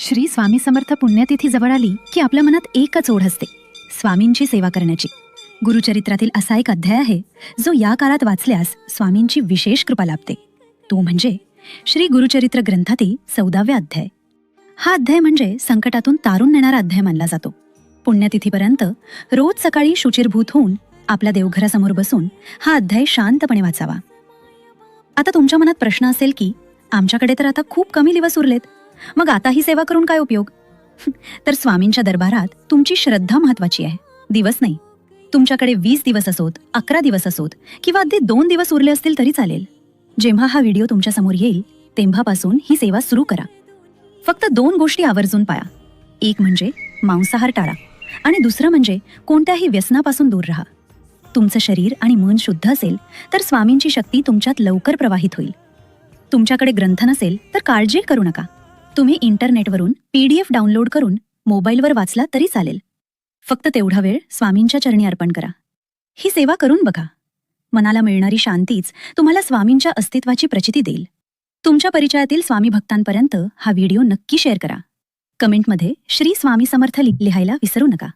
श्री स्वामी समर्थ पुण्यतिथी जवळ आली की आपल्या मनात एकच ओढ असते, स्वामींची सेवा करण्याची. गुरुचरित्रातील असा एक अध्याय आहे जो या काळात वाचल्यास स्वामींची विशेष कृपा लाभते. तो म्हणजे श्री गुरुचरित्र ग्रंथातील 14वा अध्याय. हा अध्याय म्हणजे संकटातून तारून नेणारा अध्याय मानला जातो. पुण्यतिथीपर्यंत रोज सकाळी शुचिरभूत होऊन आपल्या देवघरासमोर बसून हा अध्याय शांतपणे वाचावा. आता तुमच्या मनात प्रश्न असेल की आमच्याकडे तर आता खूप कमी दिवस उरलेत, मग आता ही सेवा करून काय उपयोग? तर स्वामींच्या दरबारात तुमची श्रद्धा महत्वाची आहे, दिवस नाही. तुमच्याकडे 20 दिवस असोत, 11 दिवस असोत किंवा अगदी 2 दिवस उरले असतील तरी चालेल. जेव्हा हा व्हिडिओ तुमच्या समोर येईल तेव्हापासून ही सेवा सुरू करा. फक्त 2 गोष्टी आवर्जून पाळा. एक म्हणजे मांसाहार टाळा आणि दुसरं म्हणजे कोणत्याही व्यसनापासून दूर राहा. तुमचं शरीर आणि मन शुद्ध असेल तर स्वामींची शक्ती तुमच्यात लवकर प्रवाहित होईल. तुमच्याकडे ग्रंथ नसेल तर काळजी करू नका. तुम्ही इंटरनेटवरून PDF डाउनलोड करून मोबाईलवर वाचला तरी चालेल. फक्त तेवढा वेळ स्वामींच्या चरणी अर्पण करा. ही सेवा करून बघा. मनाला मिळणारी शांतीच तुम्हाला स्वामींच्या अस्तित्वाची प्रचिती देईल. तुमच्या परिचयातील स्वामी भक्तांपर्यंत हा व्हिडिओ नक्की शेअर करा. कमेंटमध्ये श्री स्वामी समर्थ लिहायला विसरू नका.